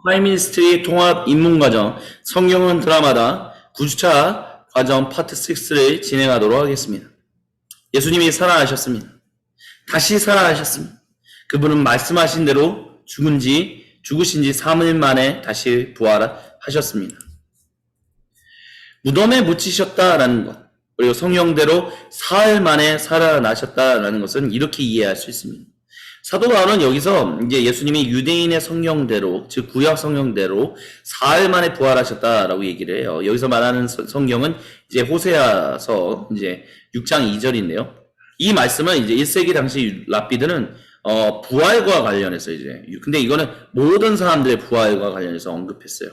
프라임미니스트리 통합 입문과정 성경은 드라마다 9주차 과정 파트 6를 진행하도록 하겠습니다. 예수님이 살아나셨습니다. 다시 살아나셨습니다. 그분은 말씀하신 대로 죽으신 지 3일 만에 다시 부활하셨습니다. 무덤에 묻히셨다라는 것, 그리고 성경대로 사흘 만에 살아나셨다라는 것은 이렇게 이해할 수 있습니다. 사도 바울은 여기서 이제 예수님이 유대인의 성경대로, 즉 구약 성경대로 사흘 만에 부활하셨다라고 얘기를 해요. 여기서 말하는 성경은 이제 호세아서 이제 6장 2절인데요. 이 말씀은 이제 1세기 당시 랍비들은 부활과 관련해서 이제, 근데 이거는 모든 사람들의 부활과 관련해서 언급했어요.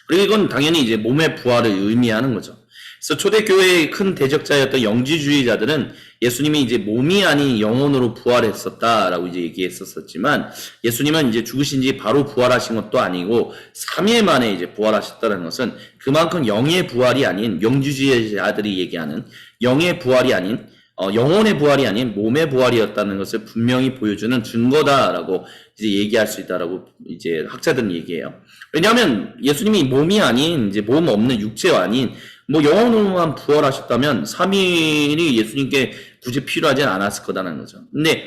그리고 이건 당연히 이제 몸의 부활을 의미하는 거죠. 그래서 초대교회의 큰 대적자였던 영지주의자들은 예수님이 이제 몸이 아닌 영혼으로 부활했었다라고 이제 얘기했었지만, 예수님은 이제 죽으신 지 바로 부활하신 것도 아니고 3일 만에 이제 부활하셨다는 것은 그만큼 영의 부활이 아닌, 영지주의자들이 얘기하는 영의 부활이 아닌, 영혼의 부활이 아닌 몸의 부활이었다는 것을 분명히 보여주는 증거다라고 이제 얘기할 수 있다라고 이제 학자들은 얘기해요. 왜냐하면 예수님이 몸이 아닌, 이제 몸 없는 육체가 아닌 뭐 영혼으로만 부활하셨다면 3일이 예수님께 굳이 필요하진 않았을 거다는 거죠. 근데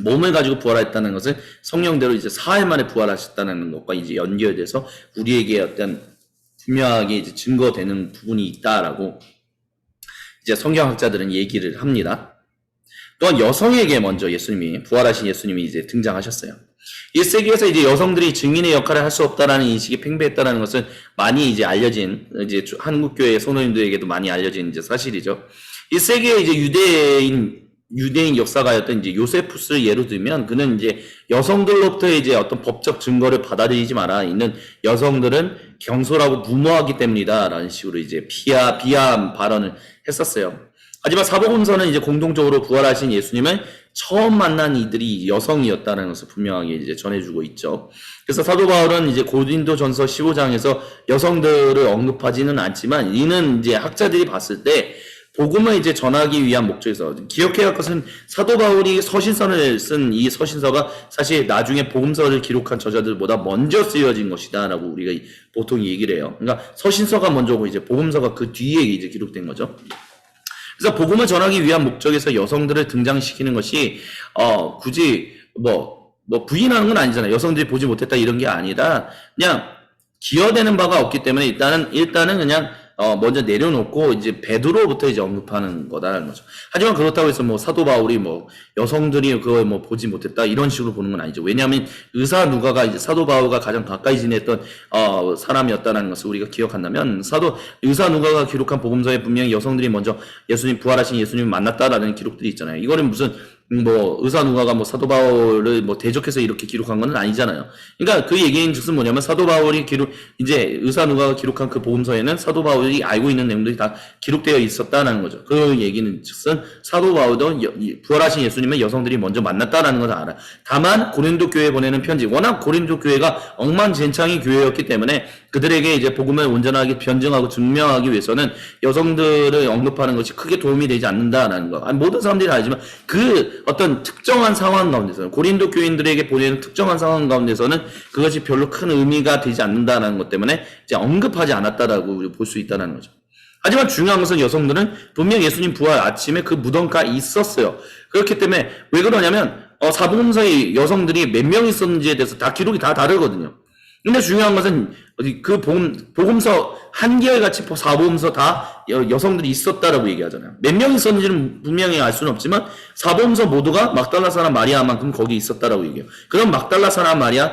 몸을 가지고 부활했다는 것은 성령대로 이제 4일 만에 부활하셨다는 것과 이제 연결돼서 우리에게 어떤 분명하게 이제 증거되는 부분이 있다라고 이제 성경학자들은 얘기를 합니다. 또한 여성에게 먼저 부활하신 예수님이 이제 등장하셨어요. 1세기에서 이제 여성들이 증인의 역할을 할 수 없다라는 인식이 팽배했다는 것은 많이 이제 알려진, 이제 한국교회 성도님들에게도 많이 알려진 이제 사실이죠. 1세기에 이제 유대인 역사가였던 이제 요세푸스를 예로 들면, 그는 이제 여성들로부터 이제 어떤 법적 증거를 받아들이지 마라, 있는 여성들은 경솔하고 무모하기 때문이다라는 식으로 이제 비하 발언을 했었어요. 하지만 사복음서는 이제 공동적으로 부활하신 예수님을 처음 만난 이들이 여성이었다는 것을 분명하게 이제 전해주고 있죠. 그래서 사도 바울은 이제 고린도전서 15장에서 여성들을 언급하지는 않지만, 이는 이제 학자들이 봤을 때 복음을 이제 전하기 위한 목적에서, 기억해야 할 것은 사도 바울이 서신서를 쓴 이 서신서가 사실 나중에 복음서를 기록한 저자들보다 먼저 쓰여진 것이다라고 우리가 보통 얘기를 해요. 그러니까 서신서가 먼저고 이제 복음서가 그 뒤에 이제 기록된 거죠. 그래서 복음을 전하기 위한 목적에서 여성들을 등장시키는 것이 굳이 뭐 부인하는 건 아니잖아요. 여성들이 보지 못했다 이런 게 아니라 그냥 기여되는 바가 없기 때문에 일단은 그냥 먼저 내려놓고 이제 베드로부터 이제 언급하는 거다라는 거죠. 하지만 그렇다고 해서 뭐 사도 바울이 뭐 여성들이 그걸 뭐 보지 못했다 이런 식으로 보는 건 아니죠. 왜냐하면 의사 누가가 이제 사도 바울과 가장 가까이 지냈던 사람이었다는 것을 우리가 기억한다면, 의사 누가가 기록한 복음서에 분명히 여성들이 먼저 부활하신 예수님을 만났다라는 기록들이 있잖아요. 이거는 무슨 뭐 의사 누가가 뭐 사도 바울을 뭐 대적해서 이렇게 기록한 건 아니잖아요. 그러니까 그 얘기인 즉슨 뭐냐면, 사도 바울이 이제 의사 누가가 기록한 그 복음서에는 사도 바울이 알고 있는 내용들이 다 기록되어 있었다는 거죠. 그 얘기는 즉슨 사도 바울도 부활하신 예수님을 여성들이 먼저 만났다라는 것을 알아요. 다만 고린도 교회에 보내는 편지, 워낙 고린도 교회가 엉망진창의 교회였기 때문에 그들에게 이제 복음을 온전하게 변증하고 증명하기 위해서는 여성들을 언급하는 것이 크게 도움이 되지 않는다라는 거. 모든 사람들이 알지만 그 어떤 특정한 상황 가운데서는, 고린도 교인들에게 보내는 특정한 상황 가운데서는 그것이 별로 큰 의미가 되지 않는다라는 것 때문에 이제 언급하지 않았다라고 볼 수 있다는 거죠. 하지만 중요한 것은 여성들은 분명 예수님 부활 아침에 그 무덤가에 있었어요. 그렇기 때문에 왜 그러냐면 사복음서에 여성들이 몇 명 있었는지에 대해서 다 기록이 다 다르거든요. 근데 중요한 것은 그 복음서 한결같이 사복음서 다 여성들이 있었다라고 얘기하잖아요. 몇 명 있었는지는 분명히 알 수는 없지만 사복음서 모두가 막달라 사람 마리아만큼 거기 있었다라고 얘기해요. 그럼 막달라 사람 마리아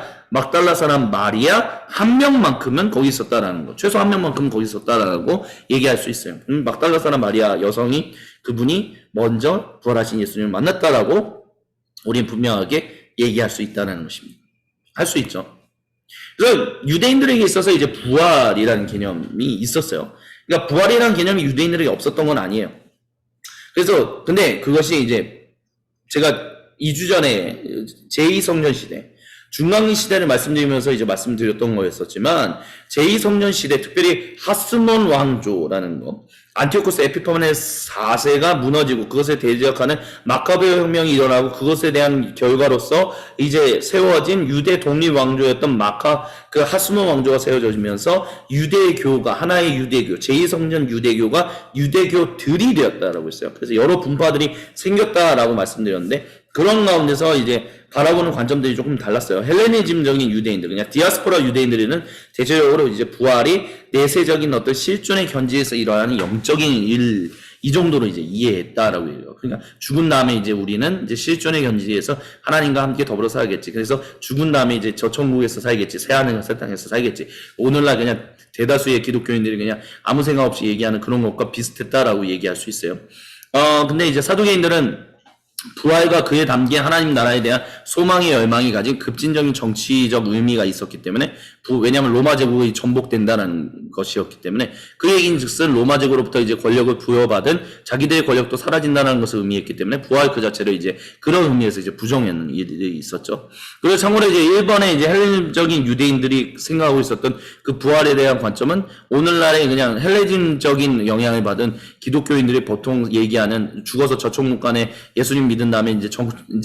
한 명만큼은 거기 있었다라는 거, 최소 한 명만큼은 거기 있었다라고 얘기할 수 있어요. 막달라 사람 마리아 여성이, 그분이 먼저 부활하신 예수님을 만났다라고 우리는 분명하게 얘기할 수 있다는 것입니다. 할 수 있죠. 그래서 유대인들에게 있어서 이제 부활이라는 개념이 있었어요. 그러니까 부활이라는 개념이 유대인들에게 없었던 건 아니에요. 그래서 근데 그것이 이제 제가 2주 전에 제2성전 시대 중강리 시대를 말씀드리면서 이제 말씀드렸던 거였었지만 제2성년 시대, 특별히 하스몬 왕조라는 거, 안티오코스 에피파네스 4세가 무너지고 그것에 대적하는 마카베 혁명이 일어나고 그것에 대한 결과로서 이제 세워진 유대 독립 왕조였던 그 하스몬 왕조가 세워지면서 유대교가 하나의 유대교, 제2성년 유대교가 유대교들이 되었다라고 했어요. 그래서 여러 분파들이 생겼다라고 말씀드렸는데 그런 가운데서 이제 바라보는 관점들이 조금 달랐어요. 헬레니즘적인 유대인들, 그냥 디아스포라 유대인들은 대체적으로 이제 부활이 내세적인 어떤 실존의 견지에서 일어나는 영적인 일, 이 정도로 이제 이해했다라고 해요. 그러니까 죽은 다음에 이제 우리는 이제 실존의 견지에서 하나님과 함께 더불어 살겠지. 그래서 죽은 다음에 이제 저 천국에서 살겠지. 새하늘과 새 땅에서 살겠지. 오늘날 그냥 대다수의 기독교인들이 그냥 아무 생각 없이 얘기하는 그런 것과 비슷했다라고 얘기할 수 있어요. 근데 이제 사두개인들은 부활과 그에 담긴 하나님 나라에 대한 소망의 열망이 가진 급진적인 정치적 의미가 있었기 때문에 왜냐하면 로마 제국이 전복된다는 것이었기 때문에 그 얘기인즉슨 로마 제국으로부터 이제 권력을 부여받은 자기들의 권력도 사라진다는 것을 의미했기 때문에 부활 그 자체를 이제 그런 의미에서 이제 부정하는 일이 있었죠. 그래서 참고로 이제 일본의 이제 헬레니즘적인 유대인들이 생각하고 있었던 그 부활에 대한 관점은 오늘날의 그냥 헬레니즘적인 영향을 받은 기독교인들이 보통 얘기하는 죽어서 저촉묵간에 예수님 믿은 다음에 이제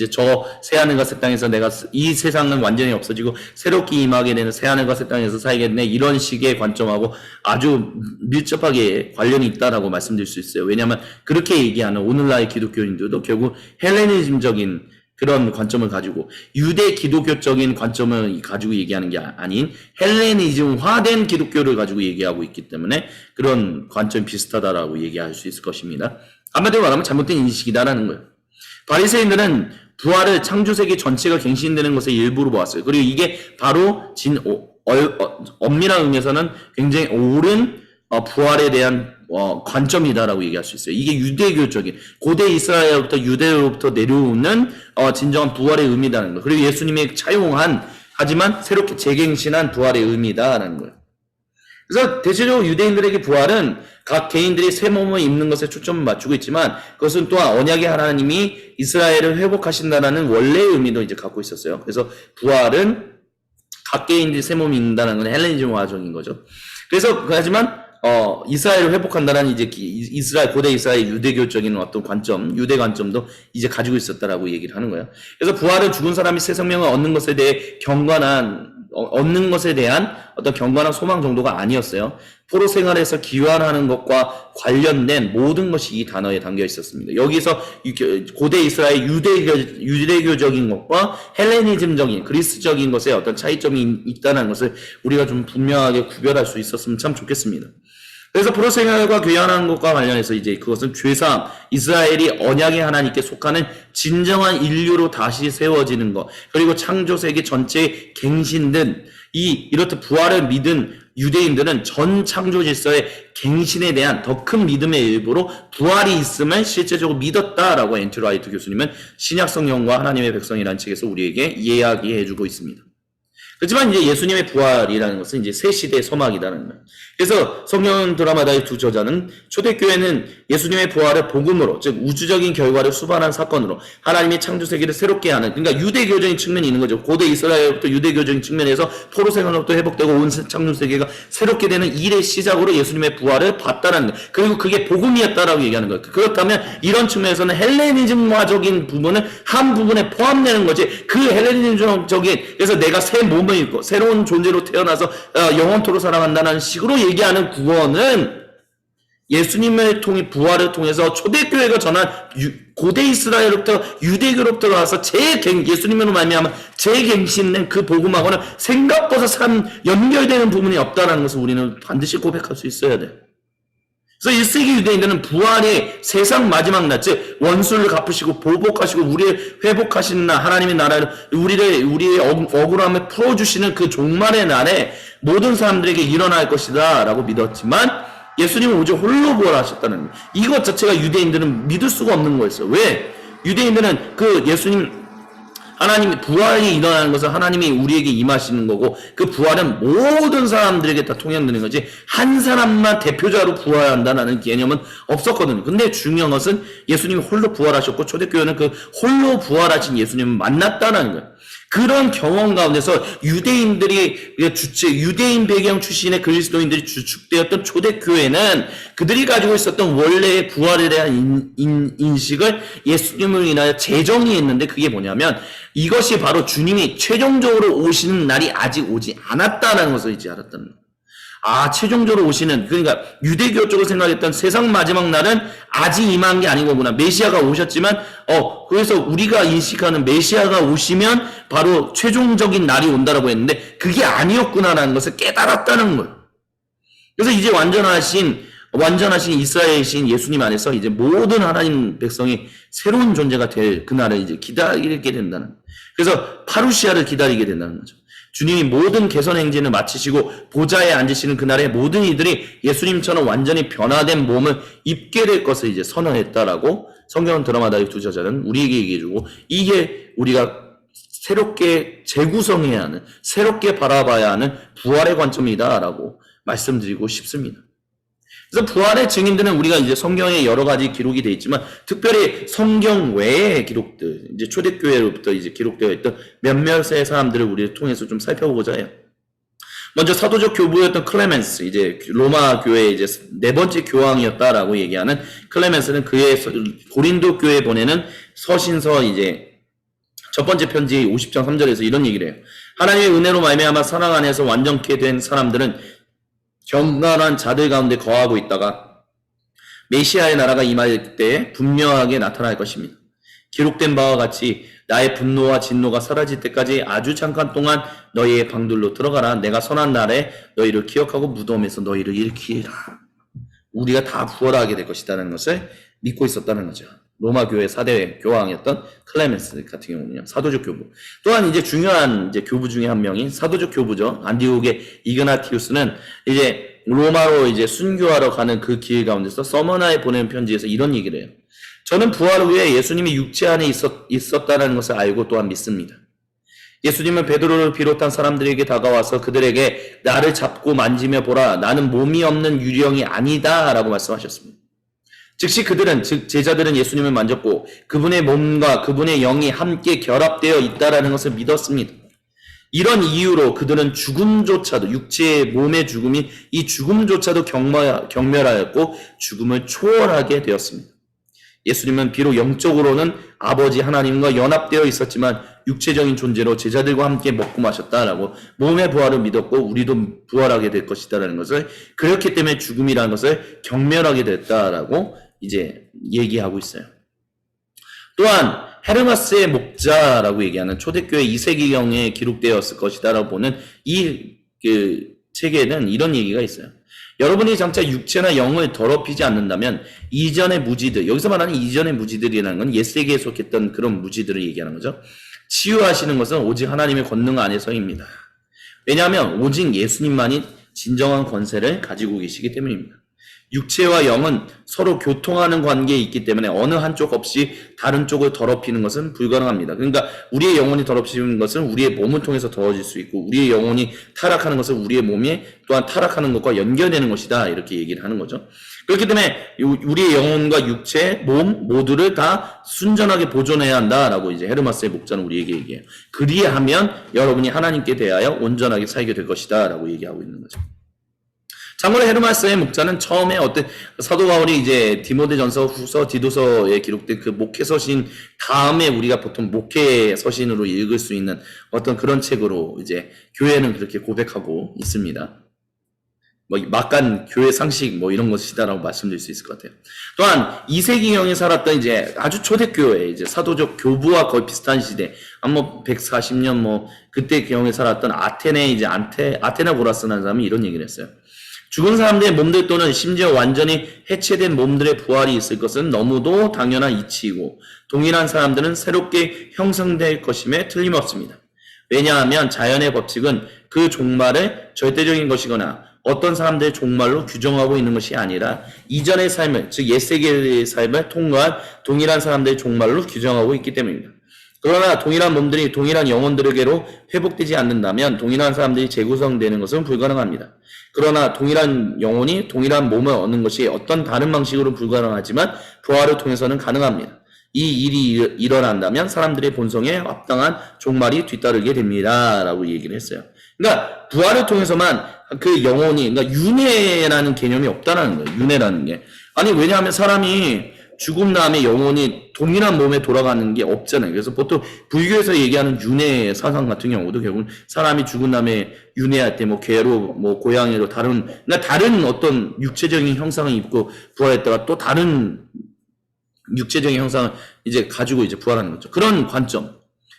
저 새하늘과 새 땅에서 내가 이 세상은 완전히 없어지고 새롭게 임하게 되는 새하늘과 새 땅에서 살겠네, 이런 식의 관점하고 아주 밀접하게 관련이 있다라고 말씀드릴 수 있어요. 왜냐하면 그렇게 얘기하는 오늘날의 기독교인들도 결국 헬레니즘적인 그런 관점을 가지고 유대 기독교적인 관점을 가지고 얘기하는 게 아닌 헬레니즘화된 기독교를 가지고 얘기하고 있기 때문에 그런 관점이 비슷하다라고 얘기할 수 있을 것입니다. 한마디로 말하면 잘못된 인식이다라는 거예요. 바리새인들은 부활을 창조세계 전체가 갱신되는 것의 일부로 보았어요. 그리고 이게 바로 엄밀한 의미에서는 굉장히 옳은 부활에 대한 관점이다라고 얘기할 수 있어요. 이게 유대교적인 고대 이스라엘로부터 유대로부터 내려오는 진정한 부활의 의미다는 거. 그리고 예수님이 차용한 하지만 새롭게 재갱신한 부활의 의미다라는 거예요. 그래서 대체적으로 유대인들에게 부활은 각 개인들이 새 몸을 입는 것에 초점을 맞추고 있지만 그것은 또한 언약의 하나님이 이스라엘을 회복하신다는 원래의 의미도 이제 갖고 있었어요. 그래서 부활은 각 개인들이 새 몸을 입는다는 건 헬레니즘 과정인 거죠. 그래서 하지만 이스라엘을 회복한다는 이제 고대 이스라엘 유대교적인 어떤 관점, 유대 관점도 이제 가지고 있었다라고 얘기를 하는 거예요. 그래서 부활은 죽은 사람이 새 생명을 얻는 것에 대한 어떤 경건한 소망 정도가 아니었어요. 포로 생활에서 기환하는 것과 관련된 모든 것이 이 단어에 담겨 있었습니다. 여기서 고대 이스라엘 유대교적인 것과 헬레니즘적인 그리스적인 것에 어떤 차이점이 있다는 것을 우리가 좀 분명하게 구별할 수 있었으면 참 좋겠습니다. 그래서 포로 생활과 교환하는 것과 관련해서 이제 그것은 죄사함, 이스라엘이 언약의 하나님께 속하는 진정한 인류로 다시 세워지는 것, 그리고 창조세계 전체의 갱신된 이렇듯 부활을 믿은 유대인들은 전 창조 질서의 갱신에 대한 더 큰 믿음의 일부로 부활이 있음을 실제적으로 믿었다라고 앤드류 화이트 교수님은 신약 성경과 하나님의 백성이라는 책에서 우리에게 이야기해주고 있습니다. 그렇지만 이제 예수님의 부활이라는 것은 이제 새 시대의 서막이라는 거예요. 그래서 성경 드라마다의 두 저자는 초대교회는 예수님의 부활을 복음으로, 즉 우주적인 결과를 수반한 사건으로 하나님의 창조세계를 새롭게 하는, 그러니까 유대교적인 측면이 있는 거죠. 고대 이스라엘부터 유대교적인 측면에서 포로 생활로부터 회복되고 온 창조세계가 새롭게 되는 일의 시작으로 예수님의 부활을 봤다라는 거예요. 그리고 그게 복음이었다라고 얘기하는 거예요. 그렇다면 이런 측면에서는 헬레니즘화적인 부분은 한 부분에 포함되는 거지, 그 헬레니즘적인, 그래서 내가 새 몸을 입고 새로운 존재로 태어나서 영원토록 살아간다는 식으로 얘기하는 구원은 예수님을 통해 부활을 통해서 초대교회가 전한 고대 이스라엘로부터 유대교로부터 나와서 예수님으로 말미암아 재갱신된 그 복음하고는 생각보다 연결되는 부분이 없다는 것을 우리는 반드시 고백할 수 있어야 돼요. 그래서 1세기 유대인들은 부활이 세상 마지막 날, 즉 원수를 갚으시고 보복하시고 우리를 회복하시는 날, 하나님의 나라를 우리의 억울함을 풀어주시는 그 종말의 날에 모든 사람들에게 일어날 것이다 라고 믿었지만 예수님은 오직 홀로 부활하셨다는 거예요. 이것 자체가 유대인들은 믿을 수가 없는 거였어요. 왜? 유대인들은 그 예수님 하나님이 부활이 일어나는 것은 하나님이 우리에게 임하시는 거고 그 부활은 모든 사람들에게 다 통용되는 거지 한 사람만 대표자로 부활한다는 개념은 없었거든요. 근데 중요한 것은 예수님이 홀로 부활하셨고 초대교회는 그 홀로 부활하신 예수님을 만났다는 거예요. 그런 경험 가운데서 유대인들이 유대인 배경 출신의 그리스도인들이 주축되었던 초대교회는 그들이 가지고 있었던 원래의 부활에 대한 인식을 예수님을 인하여 재정의했는데, 그게 뭐냐면 이것이 바로 주님이 최종적으로 오시는 날이 아직 오지 않았다는 것을 이제 알았다는 거예요. 최종적으로 오시는, 그러니까 유대교 쪽으로 생각했던 세상 마지막 날은 아직 임한 게 아니고구나. 메시아가 오셨지만, 그래서 우리가 인식하는 메시아가 오시면 바로 최종적인 날이 온다라고 했는데, 그게 아니었구나라는 것을 깨달았다는 거예요. 그래서 이제 완전하신 이스라엘이신 예수님 안에서 이제 모든 하나님 백성이 새로운 존재가 될 그날을 이제 기다리게 된다는, 그래서 파루시아를 기다리게 된다는 거죠. 주님이 모든 개선 행진을 마치시고 보좌에 앉으시는 그날에 모든 이들이 예수님처럼 완전히 변화된 몸을 입게 될 것을 이제 선언했다라고 성경 드라마다의 두 저자는 우리에게 얘기해주고, 이게 우리가 새롭게 재구성해야 하는, 새롭게 바라봐야 하는 부활의 관점이다라고 말씀드리고 싶습니다. 그래서 부활의 증인들은 우리가 이제 성경에 여러 가지 기록이 되어 있지만, 특별히 성경 외의 기록들, 이제 초대교회로부터 이제 기록되어 있던 몇몇의 사람들을 우리를 통해서 좀 살펴보고자 해요. 먼저 사도적 교부였던 클레멘스, 이제 로마 교회의 이제 네 번째 교황이었다라고 얘기하는 클레멘스는 그의 고린도 교회에 보내는 서신서 이제 첫 번째 편지 50장 3절에서 이런 얘기를 해요. 하나님의 은혜로 말미암아 사랑 안에서 완전케 된 사람들은 경건한 자들 가운데 거하고 있다가 메시아의 나라가 임할 때 분명하게 나타날 것입니다. 기록된 바와 같이 나의 분노와 진노가 사라질 때까지 아주 잠깐 동안 너희의 방들로 들어가라. 내가 선한 날에 너희를 기억하고 무덤에서 너희를 일으키리라. 우리가 다 부활하게 될 것이라는 것을 믿고 있었다는 거죠. 로마 교회 4대 교황이었던 클레멘스 같은 경우는요, 사도적 교부. 또한 이제 중요한 이제 교부 중에 한 명인 사도적 교부죠. 안디옥의 이그나티우스는 이제 로마로 이제 순교하러 가는 그 길 가운데서 서머나에 보내는 편지에서 이런 얘기를 해요. 저는 부활 후에 예수님이 육체 안에 있었다는 것을 알고 또한 믿습니다. 예수님은 베드로를 비롯한 사람들에게 다가와서 그들에게 나를 잡고 만지며 보라. 나는 몸이 없는 유령이 아니다 라고 말씀하셨습니다. 즉시 그들은, 즉 제자들은 예수님을 만졌고 그분의 몸과 그분의 영이 함께 결합되어 있다라는 것을 믿었습니다. 이런 이유로 그들은 죽음조차도, 육체의 몸의 죽음이 이 죽음조차도 경멸하였고 죽음을 초월하게 되었습니다. 예수님은 비록 영적으로는 아버지 하나님과 연합되어 있었지만 육체적인 존재로 제자들과 함께 먹고 마셨다라고 몸의 부활을 믿었고 우리도 부활하게 될 것이다라는 것을, 그렇기 때문에 죽음이라는 것을 경멸하게 됐다라고 이제 얘기하고 있어요. 또한 헤르마스의 목자라고 얘기하는 초대교회 2세기경에 기록되었을 것이다라고 보는 이 책에는 이런 얘기가 있어요. 여러분이 장차 육체나 영을 더럽히지 않는다면 이전의 무지들, 여기서 말하는 이전의 무지들이라는 건 옛세기에 속했던 그런 무지들을 얘기하는 거죠. 치유하시는 것은 오직 하나님의 권능 안에서입니다. 왜냐하면 오직 예수님만이 진정한 권세를 가지고 계시기 때문입니다. 육체와 영은 서로 교통하는 관계에 있기 때문에 어느 한쪽 없이 다른 쪽을 더럽히는 것은 불가능합니다. 그러니까 우리의 영혼이 더럽히는 것은 우리의 몸을 통해서 더러워질 수 있고, 우리의 영혼이 타락하는 것은 우리의 몸이 또한 타락하는 것과 연결되는 것이다, 이렇게 얘기를 하는 거죠. 그렇기 때문에 우리의 영혼과 육체, 몸 모두를 다 순전하게 보존해야 한다라고 이제 헤르마스의 목자는 우리에게 얘기해요. 그리하면 여러분이 하나님께 대하여 온전하게 살게 될 것이다라고 얘기하고 있는 거죠. 참고로 헤르마스의 목자는 처음에 사도 바울이 이제 디모데전서, 후서, 디도서에 기록된 그 목회 서신 다음에 우리가 보통 목회 서신으로 읽을 수 있는 어떤 그런 책으로 이제 교회는 그렇게 고백하고 있습니다. 막간 교회 상식 이런 것이다라고 말씀드릴 수 있을 것 같아요. 또한 2세기경에 살았던 이제 아주 초대교회, 이제 사도적 교부와 거의 비슷한 시대, 140년 그때 경에 살았던 아테네, 이제 아테나고라스라는 사람이 이런 얘기를 했어요. 죽은 사람들의 몸들 또는 심지어 완전히 해체된 몸들의 부활이 있을 것은 너무도 당연한 이치이고, 동일한 사람들은 새롭게 형성될 것임에 틀림없습니다. 왜냐하면 자연의 법칙은 그 종말을 절대적인 것이거나 어떤 사람들의 종말로 규정하고 있는 것이 아니라 이전의 삶을, 즉 옛세계의 삶을 통과한 동일한 사람들의 종말로 규정하고 있기 때문입니다. 그러나 동일한 몸들이 동일한 영혼들에게로 회복되지 않는다면 동일한 사람들이 재구성되는 것은 불가능합니다. 그러나 동일한 영혼이 동일한 몸을 얻는 것이 어떤 다른 방식으로 불가능하지만 부활을 통해서는 가능합니다. 이 일이 일어난다면 사람들의 본성에 합당한 종말이 뒤따르게 됩니다. 라고 얘기를 했어요. 그러니까 부활을 통해서만 그 영혼이, 그러니까 윤회라는 개념이 없다라는 거예요. 윤회라는 게. 아니, 왜냐하면 사람이 죽음 다음에 영혼이 동일한 몸에 돌아가는 게 없잖아요. 그래서 보통 불교에서 얘기하는 윤회 사상 같은 경우도 결국 사람이 죽은 다음에 윤회할 때 뭐 개로 뭐 고양이로 그러니까 다른 어떤 육체적인 형상을 입고 부활했다가 또 다른 육체적인 형상을 이제 가지고 이제 부활하는 거죠. 그런 관점.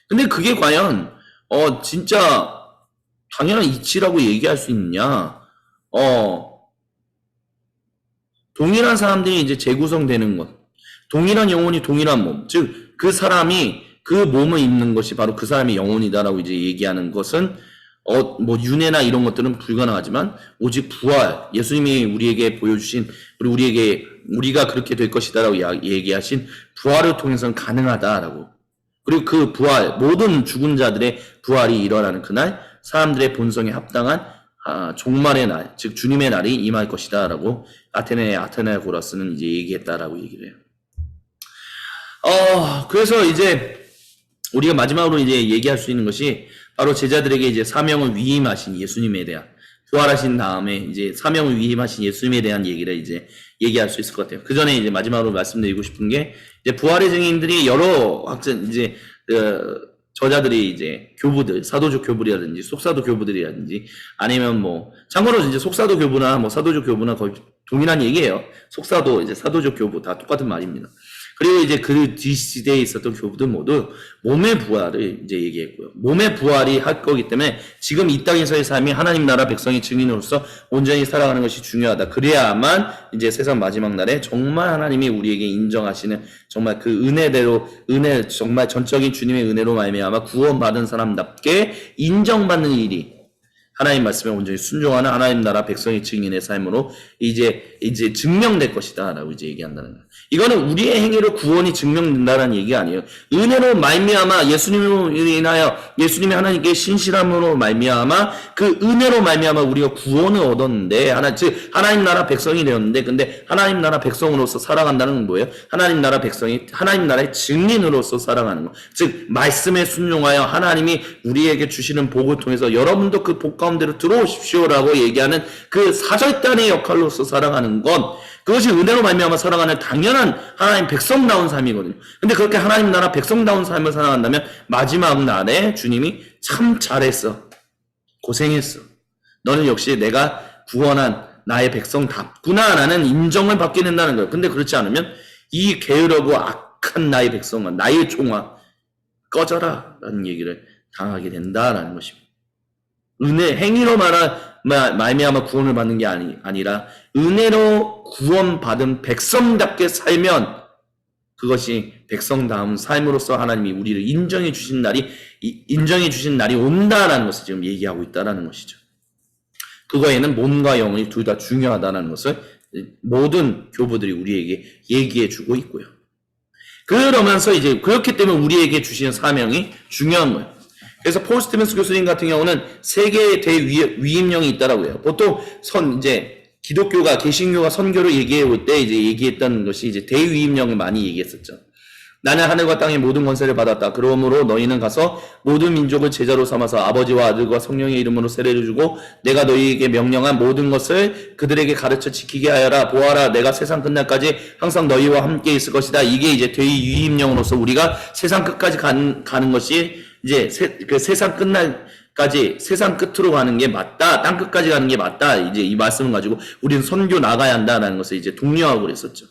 근데 그게 과연 진짜 당연한 이치라고 얘기할 수 있느냐? 동일한 사람들이 이제 재구성되는 것. 동일한 영혼이 동일한 몸. 즉, 그 사람이 그 몸을 입는 것이 바로 그 사람의 영혼이다라고 이제 얘기하는 것은, 뭐, 윤회나 이런 것들은 불가능하지만, 오직 부활, 예수님이 우리에게 보여주신, 우리가 그렇게 될 것이다라고 얘기하신 부활을 통해서는 가능하다라고. 그리고 그 부활, 모든 죽은 자들의 부활이 일어나는 그날, 사람들의 본성에 합당한 종말의 날, 즉 주님의 날이 임할 것이다라고 아테네고라스는 이제 얘기했다라고 얘기를 해요. 그래서 이제 우리가 마지막으로 이제 얘기할 수 있는 것이 바로 제자들에게 이제 사명을 위임하신 예수님에 대한, 부활하신 다음에 이제 사명을 위임하신 예수님에 대한 얘기를 이제 얘기할 수 있을 것 같아요. 그 전에 이제 마지막으로 말씀드리고 싶은 게, 이제 부활의 증인들이 여러 이제 저자들이 이제 교부들, 사도적 교부라든지 속사도 교부들이라든지 아니면 뭐 참고로 이제 속사도 교부나 뭐 사도적 교부나 거의 동일한 얘기예요. 속사도 이제 사도적 교부 다 똑같은 말입니다. 그리고 이제 그 뒷시대에 있었던 교부들 모두 몸의 부활을 이제 얘기했고요. 몸의 부활이 할 거기 때문에 지금 이 땅에서의 삶이 하나님 나라 백성의 증인으로서 온전히 살아가는 것이 중요하다. 그래야만 이제 세상 마지막 날에 정말 하나님이 우리에게 인정하시는 정말 그 은혜 정말 전적인 주님의 은혜로 말미암아 구원받은 사람답게 인정받는 일이 하나님 말씀에 온전히 순종하는 하나님 나라 백성의 증인의 삶으로 이제 증명될 것이다라고 이제 얘기한다는 거예요. 이거는 우리의 행위로 구원이 증명된다는 얘기가 아니에요. 은혜로 말미암아 예수님으로 인하여 예수님이 하나님께 신실함으로 말미암아 그 은혜로 말미암아 우리가 구원을 얻었는데 하나님 나라 백성이 되었는데 근데 하나님 나라 백성으로서 살아간다는 건 뭐예요? 하나님 나라 백성이 하나님 나라의 증인으로서 살아가는 거. 즉 말씀에 순종하여 하나님이 우리에게 주시는 복을 통해서 여러분도 그 복 가운데로 들어오십시오라고 얘기하는 그 사절단의 역할로서 살아가는 건 그것이 은혜로 말미암아 살아가는 당연한 하나님 백성다운 삶이거든요. 근데 그렇게 하나님 나라 백성다운 삶을 살아간다면 마지막 날에 주님이 참 잘했어. 고생했어. 너는 역시 내가 구원한 나의 백성답구나라는 인정을 받게 된다는 거예요. 근데 그렇지 않으면 이 게으르고 악한 나의 백성아, 나의 종아 꺼져라 라는 얘기를 당하게 된다라는 것입니다. 행위로 말미암아 구원을 받는 게 아니라 아니라 구원받은 백성답게 살면 그것이 백성다운 삶으로서 하나님이 우리를 인정해 주신 날이 온다라는 것을 지금 얘기하고 있다라는 것이죠. 그거에는 몸과 영혼이 둘 다 중요하다는 것을 모든 교부들이 우리에게 얘기해 주고 있고요. 그러면서 이제 그렇기 때문에 우리에게 주시는 사명이 중요한 거예요. 그래서 폴 스티븐스 교수님 같은 경우는 세 개의 대위임령이 있다라고 해요. 보통 기독교가 개신교가 선교를 얘기해 올 때 이제 얘기했던 것이 이제 대위임령을 많이 얘기했었죠. 나는 하늘과 땅의 모든 권세를 받았다. 그러므로 너희는 가서 모든 민족을 제자로 삼아서 아버지와 아들과 성령의 이름으로 세례를 주고 내가 너희에게 명령한 모든 것을 그들에게 가르쳐 지키게 하여라. 보아라, 내가 세상 끝날까지 항상 너희와 함께 있을 것이다. 이게 이제 대위임령으로서 우리가 세상 끝까지 가는 것이 이제 세상 끝날까지 세상 끝으로 가는 게 맞다. 땅 끝까지 가는 게 맞다. 이제 이 말씀을 가지고 우리는 선교 나가야 한다라는 것을 이제 독려하고 그랬었죠.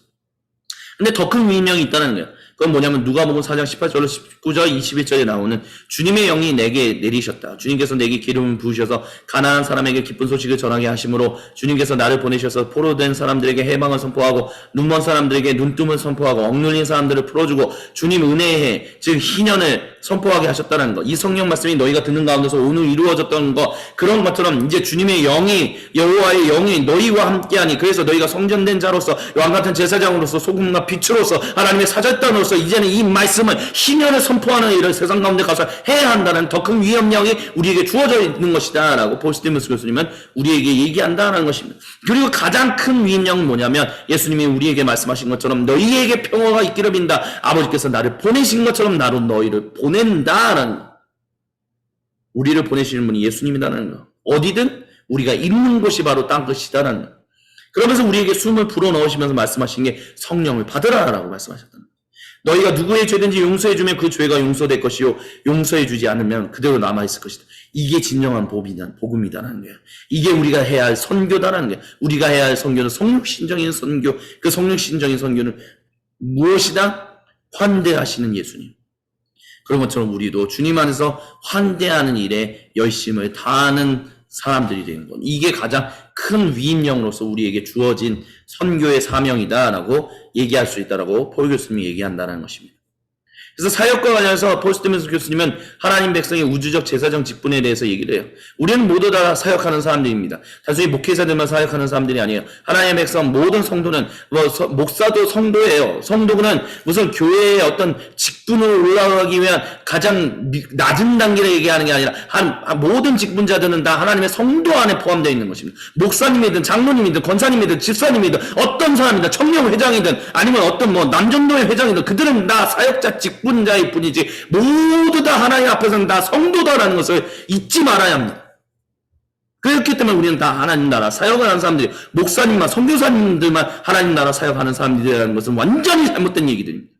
근데 더 큰 위임령이 있다는 거예요. 그건 뭐냐면 누가복음 4장 18절로 19절 21절에 나오는 주님의 영이 내게 내리셨다. 주님께서 내게 기름을 부으셔서 가난한 사람에게 기쁜 소식을 전하게 하심으로 주님께서 나를 보내셔서 포로된 사람들에게 해방을 선포하고 눈먼 사람들에게 눈뜸을 선포하고 억눌린 사람들을 풀어주고 주님 은혜의 해, 즉 희년을 선포하게 하셨다는 것. 이 성령 말씀이 너희가 듣는 가운데서 오늘 이루어졌던 것, 그런 것처럼 이제 주님의 영이, 여호와의 영이 너희와 함께하니 그래서 너희가 성전된 자로서 왕같은 제사장으로서 소금과 빛으로서 하나님의 사절단으로서 위임자로서 이제는 이 말씀을 희년을 선포하는 일을 세상 가운데 가서 해야 한다는 더 큰 위임령이 우리에게 주어져 있는 것이다 라고 폴 스티븐스 교수님은 우리에게 얘기한다는 것입니다. 그리고 가장 큰 위임령은 뭐냐면 예수님이 우리에게 말씀하신 것처럼 너희에게 평화가 있기를 빈다. 아버지께서 나를 보내신 것처럼 나로 너희를 보낸다라는 것. 우리를 보내시는 분이 예수님이라는 것. 어디든 우리가 있는 곳이 바로 땅끝이다라는 것. 그러면서 우리에게 숨을 불어넣으시면서 말씀하신 게 성령을 받으라라고 말씀하셨다는 거예요. 너희가 누구의 죄든지 용서해주면 그 죄가 용서될 것이요 용서해주지 않으면 그대로 남아있을 것이다. 이게 진정한 복음이다라는 거예요. 이게 우리가 해야 할 선교다라는 거예요. 우리가 해야 할 선교는 성육신적인 선교, 그 성육신적인 선교는 무엇이다? 환대하시는 예수님. 그런 것처럼 우리도 주님 안에서 환대하는 일에 열심을 다하는 사람들이 되는 것. 이게 가장 큰 위임령으로서 우리에게 주어진 선교의 사명이다라고 얘기할 수 있다라고 폴 교수님이 얘기한다는 것입니다. 그래서 사역과 관련해서 폴 스티븐스 교수님은 하나님 백성의 우주적 제사적 직분에 대해서 얘기를 해요. 우리는 모두 다 사역하는 사람들입니다. 단순히 목회자들만 사역하는 사람들이 아니에요. 하나님의 백성 모든 성도는 목사도 성도예요. 성도는 무슨 교회의 어떤 직분으로 올라가기 위한 가장 낮은 단계를 얘기하는 게 아니라 모든 직분자들은 다 하나님의 성도 안에 포함되어 있는 것입니다. 목사님이든 장로님이든 권사님이든 집사님이든 어떤 사람이든 청년회장이든 아니면 어떤 남전도회 회장이든 그들은 다 사역자 직분자일 뿐이지 모두 다 하나님 앞에서는 다 성도다라는 것을 잊지 말아야 합니다. 그렇기 때문에 우리는 다 하나님 나라 사역을 하는 사람들이 목사님만 선교사님들만 하나님 나라 사역하는 사람들이라는 것은 완전히 잘못된 얘기들입니다.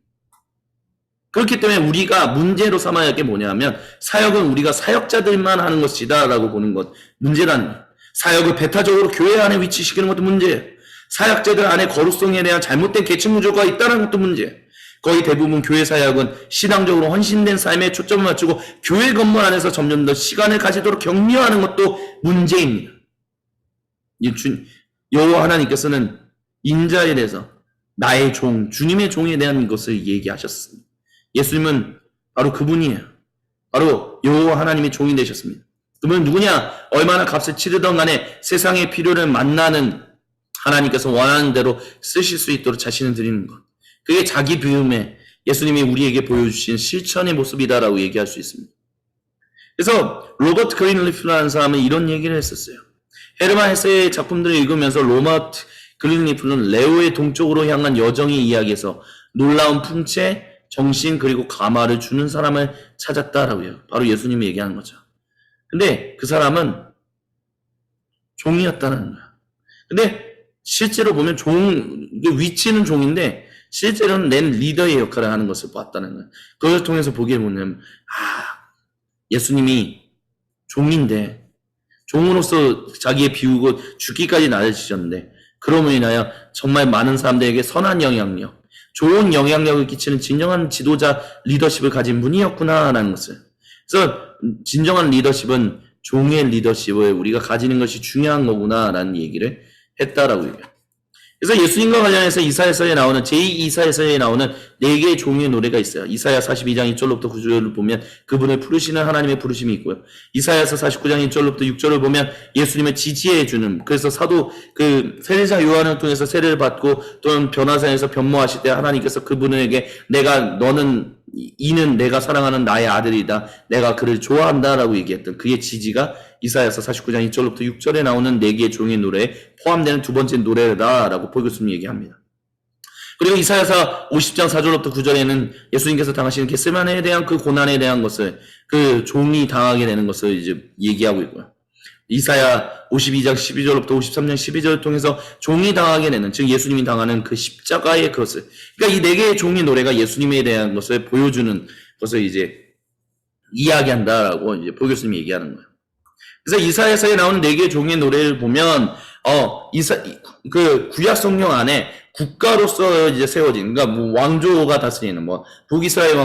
그렇기 때문에 우리가 문제로 삼아야 할 게 뭐냐면 사역은 우리가 사역자들만 하는 것이다 라고 보는 것 문제라는 거예요. 사역을 배타적으로 교회 안에 위치시키는 것도 문제예요. 사역자들 안에 거룩성에 대한 잘못된 계층 구조가 있다는 것도 문제예요. 거의 대부분 교회 사역은 신앙적으로 헌신된 삶에 초점을 맞추고 교회 건물 안에서 점점 더 시간을 가지도록 격려하는 것도 문제입니다. 여호와 하나님께서는 인자에 대해서 나의 종, 주님의 종에 대한 것을 얘기하셨습니다. 예수님은 바로 그분이에요. 바로 여호와 하나님의 종이 되셨습니다. 그분은 누구냐? 얼마나 값을 치르던 간에 세상의 필요를 만나는 하나님께서 원하는 대로 쓰실 수 있도록 자신을 드리는 것. 그게 자기 비움에 예수님이 우리에게 보여주신 실천의 모습이다라고 얘기할 수 있습니다. 그래서 로버트 그린리프라는 사람은 이런 얘기를 했었어요. 헤르만 헤세의 작품들을 읽으면서 로버트 그린리프는 레오의 동쪽으로 향한 여정의 이야기에서 놀라운 풍채, 정신 그리고 감화를 주는 사람을 찾았다라고 해요. 바로 예수님이 얘기하는 거죠. 근데 그 사람은 종이었다는 거야. 근데 실제로 보면 위치는 종인데 실제로는 낸 리더의 역할을 하는 것을 봤다는 거예요. 그걸 통해서 보기에 뭐냐면 예수님이 종인데 종으로서 자기의 비우고 죽기까지 나아지셨는데 그러므로 인하여 정말 많은 사람들에게 선한 영향력, 좋은 영향력을 끼치는 진정한 지도자 리더십을 가진 분이었구나라는 것을. 그래서 진정한 리더십은 종의 리더십을 우리가 가지는 것이 중요한 거구나라는 얘기를 했다라고 얘기해요. 그래서 예수님과 관련해서 이사야서에 나오는 제2이사야서에 나오는 4개의 종의 노래가 있어요. 이사야 42장 1절로부터 9절을 보면 그분을 부르시는 하나님의 부르심이 있고요. 이사야서 49장 1절로부터 6절을 보면 예수님을 지지해 주는, 그래서 사도 세례자 요한을 통해서 세례를 받고 또는 변화산에서 변모하실 때 하나님께서 그분에게 이는 내가 사랑하는 나의 아들이다. 내가 그를 좋아한다라고 얘기했던 그의 지지가 이사야서 49장 1절부터 6절에 나오는 4개의 종의 노래에 포함되는 두 번째 노래다라고 폴 교수님이 얘기합니다. 그리고 이사야서 50장 4절부터 9절에는 예수님께서 당하시는 겟세마네에 대한 그 고난에 대한 것을 그 종이 당하게 되는 것을 이제 얘기하고 있고요. 이사야 52장 12절부터 53장 12절을 통해서 종이 당하게 되는, 즉 예수님이 당하는 그 십자가의 것을, 그러니까 이 4개의 종의 노래가 예수님에 대한 것을 보여주는 것을 이제 이야기한다라고 이제 폴 교수님이 얘기하는 거예요. 그래서 이사야서에 나오는 4개의 종의 노래를 보면 구약 성경 안에 국가로서 이제 세워진, 그러니까 왕조가 다스리는 북이스라엘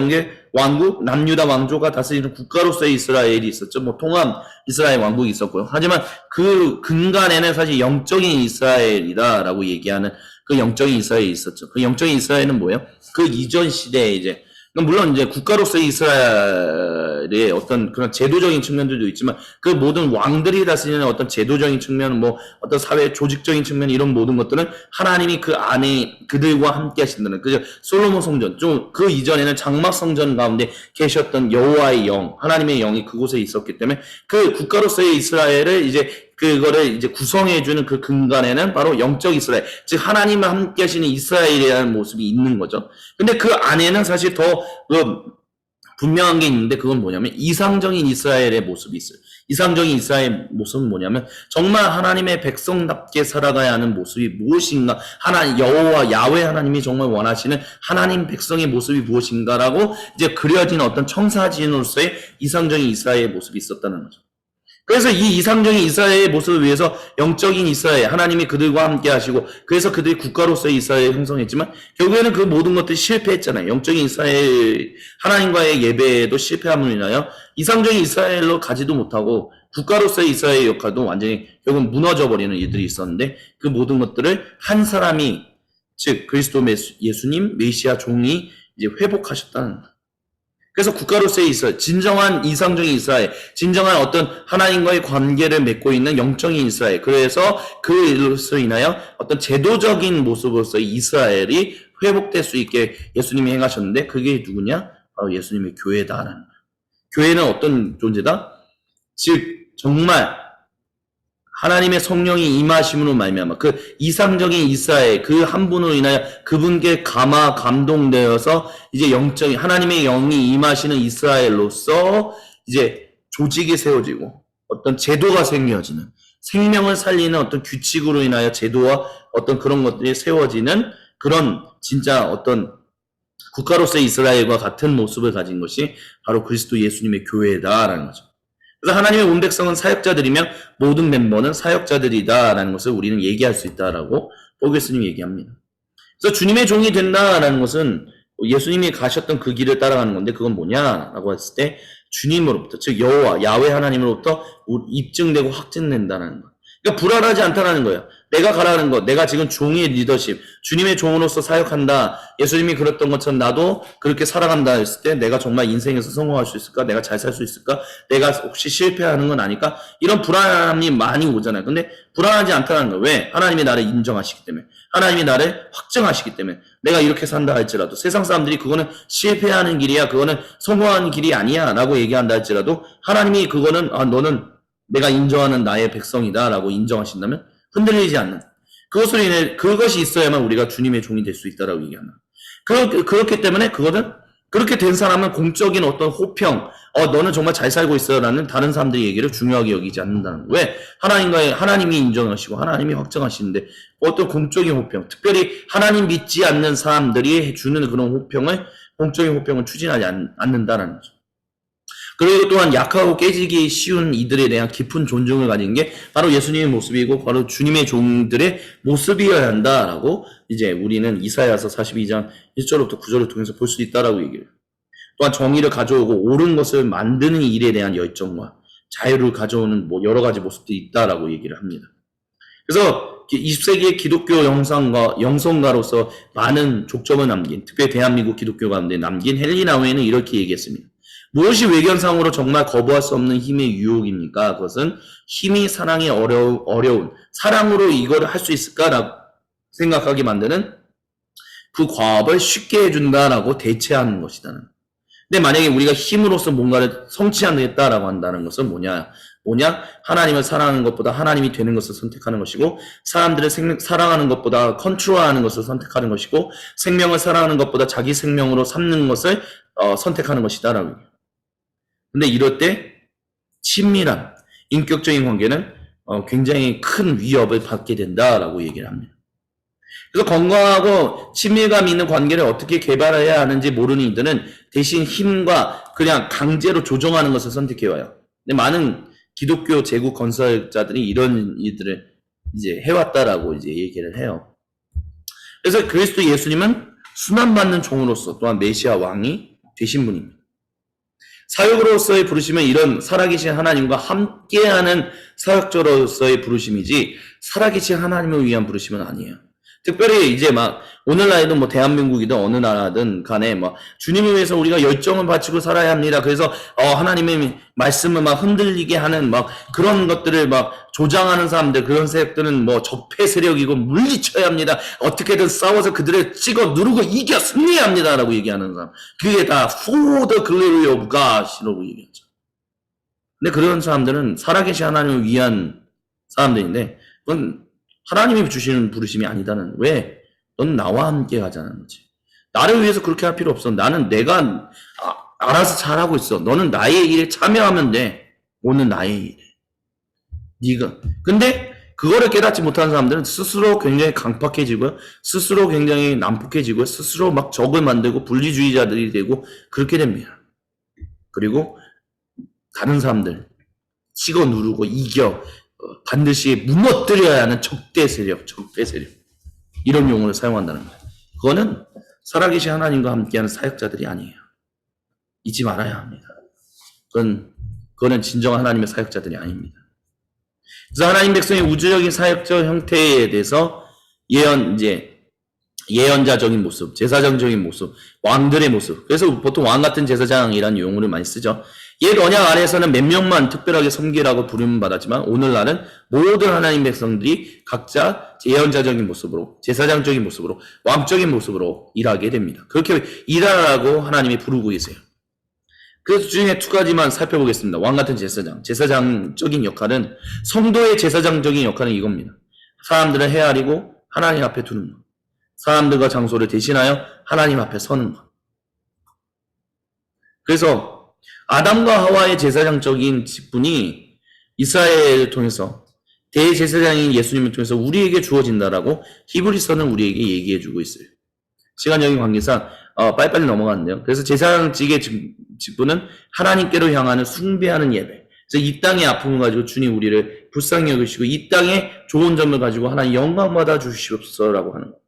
왕국, 남유다 왕조가 다스리는 국가로서의 이스라엘이 있었죠. 통합 이스라엘 왕국이 있었고요. 하지만 그 근간에는 사실 영적인 이스라엘이다라고 얘기하는 그 영적인 이스라엘이 있었죠. 그 영적인 이스라엘은 뭐예요? 그 이전 시대에 이제 물론 이제 국가로서의 이스라엘의 어떤 그런 제도적인 측면들도 있지만 그 모든 왕들이 다스리는 어떤 제도적인 측면, 뭐 어떤 사회 조직적인 측면 이런 모든 것들은 하나님이 그 안에 그들과 함께 하신다는 그죠. 솔로몬 성전 좀 그 이전에는 장막 성전 가운데 계셨던 여호와의 영, 하나님의 영이 그곳에 있었기 때문에 그 국가로서의 이스라엘을 이제 그거를 이제 구성해주는 그 근간에는 바로 영적 이스라엘, 즉 하나님과 함께 하시는 이스라엘이라는 모습이 있는 거죠. 근데 그 안에는 사실 더 분명한 게 있는데 그건 뭐냐면 이상적인 이스라엘의 모습이 있어요. 이상적인 이스라엘의 모습은 뭐냐면 정말 하나님의 백성답게 살아가야 하는 모습이 무엇인가, 하나님 여호와 야훼 하나님이 정말 원하시는 하나님 백성의 모습이 무엇인가라고 이제 그려진 어떤 청사진으로서의 이상적인 이스라엘의 모습이 있었다는 거죠. 그래서 이 이상적인 이스라엘의 모습을 위해서 영적인 이스라엘, 하나님이 그들과 함께 하시고 그래서 그들이 국가로서의 이스라엘을 형성했지만 결국에는 그 모든 것들이 실패했잖아요. 영적인 이스라엘, 하나님과의 예배에도 실패함으로 인하여 이상적인 이스라엘로 가지도 못하고 국가로서의 이스라엘의 역할도 완전히 결국 무너져버리는 일들이 있었는데 그 모든 것들을 한 사람이, 즉 그리스도 예수님 메시아 종이 이제 회복하셨다는 거예요. 그래서 국가로서의 이스라엘, 진정한 이상적인 이스라엘, 진정한 어떤 하나님과의 관계를 맺고 있는 영적인 이스라엘, 그래서 그 일로서 인하여 어떤 제도적인 모습으로서의 이스라엘이 회복될 수 있게 예수님이 행하셨는데 그게 누구냐? 바로 예수님의 교회다라는 거예요. 교회는 어떤 존재다? 즉 정말 하나님의 성령이 임하심으로 말미암아 그 이상적인 이스라엘 그 한 분으로 인하여 그분께 감동되어서 이제 영적인 하나님의 영이 임하시는 이스라엘로서 이제 조직이 세워지고 어떤 제도가 생겨지는, 생명을 살리는 어떤 규칙으로 인하여 제도와 어떤 그런 것들이 세워지는 그런 진짜 어떤 국가로서의 이스라엘과 같은 모습을 가진 것이 바로 그리스도 예수님의 교회다라는 거죠. 그래서 하나님의 온 백성은 사역자들이며 모든 멤버는 사역자들이다라는 것을 우리는 얘기할 수 있다라고 보고 예수님이 얘기합니다. 그래서 주님의 종이 된다라는 것은 예수님이 가셨던 그 길을 따라가는 건데 그건 뭐냐라고 했을 때 주님으로부터, 즉 여호와 야훼 하나님으로부터 입증되고 확증된다는 거. 그러니까 불안하지 않다라는 거예요. 내가 가라는 것, 내가 지금 종의 리더십, 주님의 종으로서 사역한다. 예수님이 그랬던 것처럼 나도 그렇게 살아간다 했을 때 내가 정말 인생에서 성공할 수 있을까? 내가 잘 살 수 있을까? 내가 혹시 실패하는 건 아닐까? 이런 불안함이 많이 오잖아요. 근데 불안하지 않다는 거예요. 왜? 하나님이 나를 인정하시기 때문에. 하나님이 나를 확정하시기 때문에. 내가 이렇게 산다 할지라도 세상 사람들이 그거는 실패하는 길이야, 그거는 성공하는 길이 아니야 라고 얘기한다 할지라도 하나님이 그거는 너는 내가 인정하는 나의 백성이다 라고 인정하신다면 흔들리지 않는, 그것으로 인해 그것이 있어야만 우리가 주님의 종이 될 수 있다라고 얘기하는. 그렇기 때문에 그거는 그렇게 된 사람은 공적인 어떤 호평, 너는 정말 잘 살고 있어라는 다른 사람들의 얘기를 중요하게 여기지 않는다는 거예요. 왜? 하나님이 인정하시고 하나님이 확정하시는데 어떤 공적인 호평, 특별히 하나님 믿지 않는 사람들이 주는 그런 호평을, 공적인 호평을 추진하지 않는다는 거죠. 그리고 또한 약하고 깨지기 쉬운 이들에 대한 깊은 존중을 가진 게 바로 예수님의 모습이고 바로 주님의 종들의 모습이어야 한다라고 이제 우리는 이사야서 42장 1절부터 9절을 통해서 볼 수 있다라고 얘기해요. 또한 정의를 가져오고 옳은 것을 만드는 일에 대한 열정과 자유를 가져오는 여러 가지 모습들이 있다라고 얘기를 합니다. 그래서 20세기의 기독교 영성가로서 많은 족적을 남긴, 특별히 대한민국 기독교 가운데 남긴 헨리 나우에는 이렇게 얘기했습니다. 무엇이 외견상으로 정말 거부할 수 없는 힘의 유혹입니까? 그것은 힘이 사랑이 어려운 사랑으로 이걸 할 수 있을까라고 생각하게 만드는 그 과업을 쉽게 해준다라고 대체하는 것이다는. 근데 만약에 우리가 힘으로써 뭔가를 성취하겠다라고 한다는 것은 뭐냐? 하나님을 사랑하는 것보다 하나님이 되는 것을 선택하는 것이고, 사람들을 사랑하는 것보다 컨트롤하는 것을 선택하는 것이고, 생명을 사랑하는 것보다 자기 생명으로 삼는 것을 선택하는 것이다라고 얘기해요. 근데 이럴 때 친밀한 인격적인 관계는 굉장히 큰 위협을 받게 된다라고 얘기를 합니다. 그래서 건강하고 친밀감 있는 관계를 어떻게 개발해야 하는지 모르는 이들은 대신 힘과 그냥 강제로 조정하는 것을 선택해와요. 근데 많은 기독교 제국 건설자들이 이런 일들을 이제 해왔다라고 이제 얘기를 해요. 그래서 그리스도 예수님은 순환받는 종으로서 또한 메시아 왕이 되신 분입니다. 사역으로서의 부르심은 이런 살아계신 하나님과 함께하는 사역자로서의 부르심이지 살아계신 하나님을 위한 부르심은 아니에요. 특별히 이제 막 오늘날에도 뭐 대한민국이든 어느 나라든 간에 뭐 주님을 위해서 우리가 열정을 바치고 살아야 합니다. 그래서 하나님의 말씀을 막 흔들리게 하는 막 그런 것들을 막 조장하는 사람들, 그런 세력들은 뭐 적폐 세력이고 물리쳐야 합니다. 어떻게든 싸워서 그들을 찍어 누르고 이겨 승리해야 합니다라고 얘기하는 사람. 그게 다 for the glory of God이라고 얘기하죠. 근데 그런 사람들은 살아계신 하나님을 위한 사람들인데 그건 하나님이 주시는 부르심이 아니다는. 왜? 넌 나와 함께 가자는 거지. 나를 위해서 그렇게 할 필요 없어. 나는 내가 알아서 잘하고 있어. 너는 나의 일에 참여하면 돼. 오늘 나의 일에. 네가. 근데 그거를 깨닫지 못하는 사람들은 스스로 굉장히 강팍해지고요. 스스로 굉장히 난폭해지고요. 스스로 막 적을 만들고 분리주의자들이 되고 그렇게 됩니다. 그리고 다른 사람들 찍어 누르고 이겨 반드시 무너뜨려야 하는 적대 세력 이런 용어를 사용한다는 거예요. 그거는 살아계신 하나님과 함께하는 사역자들이 아니에요. 잊지 말아야 합니다. 그거는 진정한 하나님의 사역자들이 아닙니다. 그래서 하나님 백성의 우주적인 사역적 형태에 대해서 예언자적인 모습, 제사장적인 모습, 왕들의 모습. 그래서 보통 왕 같은 제사장이라는 용어를 많이 쓰죠. 옛 언약 아래에서는 몇 명만 특별하게 섬기라고 부름을 받았지만 오늘날은 모든 하나님 백성들이 각자 예언자적인 모습으로, 제사장적인 모습으로, 왕적인 모습으로 일하게 됩니다. 그렇게 일하라고 하나님이 부르고 계세요. 그래서 중에 두 가지만 살펴보겠습니다. 왕 같은 제사장. 제사장적인 역할은, 성도의 제사장적인 역할은 이겁니다. 사람들을 헤아리고 하나님 앞에 두는 것. 사람들과 장소를 대신하여 하나님 앞에 서는 것. 그래서 아담과 하와의 제사장적인 직분이 이스라엘을 통해서 대제사장인 예수님을 통해서 우리에게 주어진다라고 히브리서는 우리에게 얘기해주고 있어요. 시간적인 관계상 빨리빨리 넘어가는데요. 그래서 제사장직의 직분은 하나님께로 향하는 숭배하는 예배. 그래서 이 땅의 아픔을 가지고 주님 우리를 불쌍히 여기시고 이 땅의 좋은 점을 가지고 하나님 영광 받아 주시옵소서라고 하는 거예요.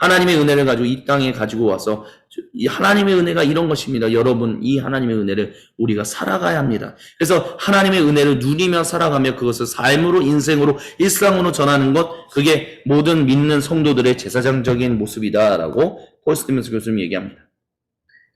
하나님의 은혜를 가지고 이 땅에 가지고 와서 이 하나님의 은혜가 이런 것입니다. 여러분, 이 하나님의 은혜를 우리가 살아가야 합니다. 그래서 하나님의 은혜를 누리며 살아가며 그것을 삶으로, 인생으로, 일상으로 전하는 것, 그게 모든 믿는 성도들의 제사장적인 모습이다라고 폴 스티븐스 교수님이 얘기합니다.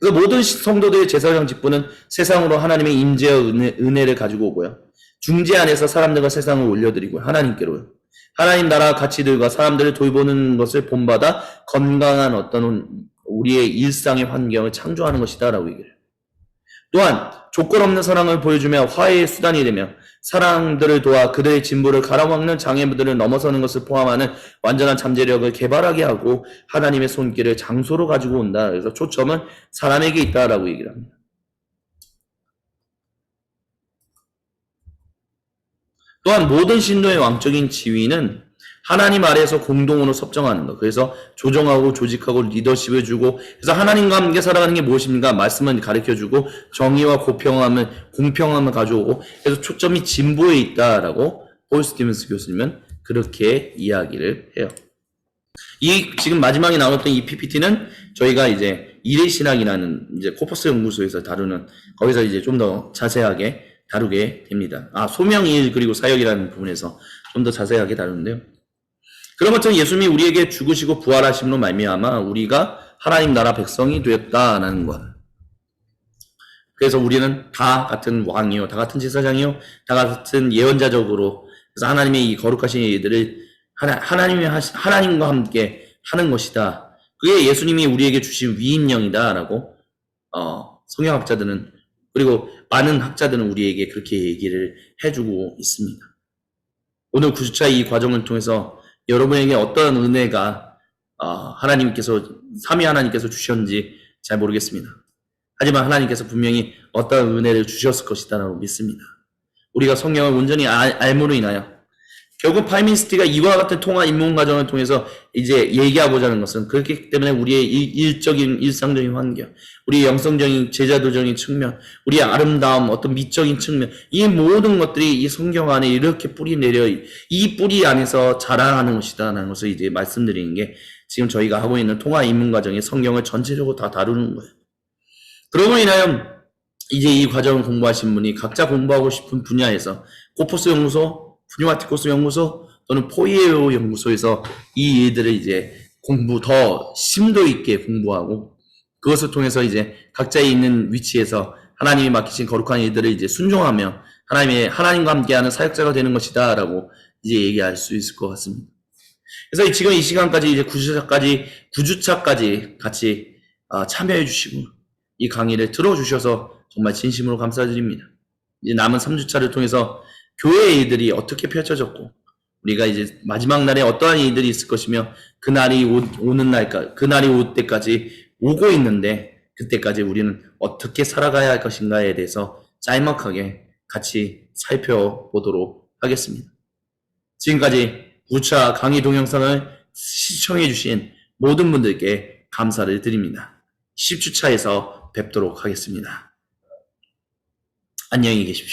그래서 모든 성도들의 제사장 직분은 세상으로 하나님의 임재와 은혜를 가지고 오고요. 중재 안에서 사람들과 세상을 올려드리고요. 하나님께로요. 하나님 나라 가치들과 사람들을 돌보는 것을 본받아 건강한 어떤 우리의 일상의 환경을 창조하는 것이다라고 얘기해요. 또한 조건 없는 사랑을 보여주며 화해의 수단이 되며 사람들을 도와 그들의 진보를 가로막는 장애물들을 넘어서는 것을 포함하는 완전한 잠재력을 개발하게 하고 하나님의 손길을 장소로 가지고 온다. 그래서 초점은 사람에게 있다라고 얘기를 합니다. 또한 모든 신도의 왕적인 지위는 하나님 아래에서 공동으로 섭정하는 것. 그래서 조정하고 조직하고 리더십을 주고, 그래서 하나님과 함께 살아가는 게 무엇입니까? 말씀은 가르쳐주고 정의와 공평함을 가져오고, 그래서 초점이 진보에 있다라고 폴 스티븐스 교수님은 그렇게 이야기를 해요. 지금 마지막에 나눴던 이 PPT는 저희가 이제 일의 신학이라는 이제 코퍼스 연구소에서 다루는, 거기서 이제 좀 더 자세하게 다루게 됩니다. 소명일 그리고 사역이라는 부분에서 좀 더 자세하게 다루는데요. 그런 것처럼 예수님이 우리에게 죽으시고 부활하심으로 말미암아 우리가 하나님 나라 백성이 되었다라는 것. 그래서 우리는 다 같은 왕이요, 다 같은 제사장이요, 다 같은 예언자적으로, 그래서 하나님의 이 거룩하신 일들을 하나님과 함께 하는 것이다. 그게 예수님이 우리에게 주신 위임령이다라고 성경학자들은, 그리고 많은 학자들은 우리에게 그렇게 얘기를 해주고 있습니다. 오늘 9주차 이 과정을 통해서 여러분에게 어떤 은혜가 삼위 하나님께서 주셨는지 잘 모르겠습니다. 하지만 하나님께서 분명히 어떤 은혜를 주셨을 것이다라고 믿습니다. 우리가 성경을 온전히 알므로 인하여 결국 파이민스티가 이와 같은 통화 입문 과정을 통해서 이제 얘기하고자 하는 것은, 그렇기 때문에 우리의 일상적인 환경, 우리의 영성적인 제자도적인 측면, 우리의 아름다움, 어떤 미적인 측면, 이 모든 것들이 이 성경 안에 이렇게 뿌리 내려 이 뿌리 안에서 자라나는 것이다라는 것을 이제 말씀드리는 게 지금 저희가 하고 있는 통화 입문 과정에 성경을 전체적으로 다 다루는 거예요. 그러고 인하여 이제 이 과정을 공부하신 분이 각자 공부하고 싶은 분야에서 코퍼스 연구소, 푸뉴마티코스 연구소 또는 포이에오 연구소에서 이 일들을 이제 더 심도 있게 공부하고 그것을 통해서 이제 각자의 있는 위치에서 하나님이 맡기신 거룩한 일들을 이제 순종하며 하나님과 함께하는 사역자가 되는 것이다라고 이제 얘기할 수 있을 것 같습니다. 그래서 지금 이 시간까지 이제 9주차까지 같이 참여해 주시고 이 강의를 들어주셔서 정말 진심으로 감사드립니다. 이제 남은 3주차를 통해서 교회의 일들이 어떻게 펼쳐졌고 우리가 이제 마지막 날에 어떠한 일들이 있을 것이며 그날이 그날이 올 때까지 오고 있는데 그때까지 우리는 어떻게 살아가야 할 것인가에 대해서 짤막하게 같이 살펴보도록 하겠습니다. 지금까지 9차 강의 동영상을 시청해 주신 모든 분들께 감사를 드립니다. 10주차에서 뵙도록 하겠습니다. 안녕히 계십시오.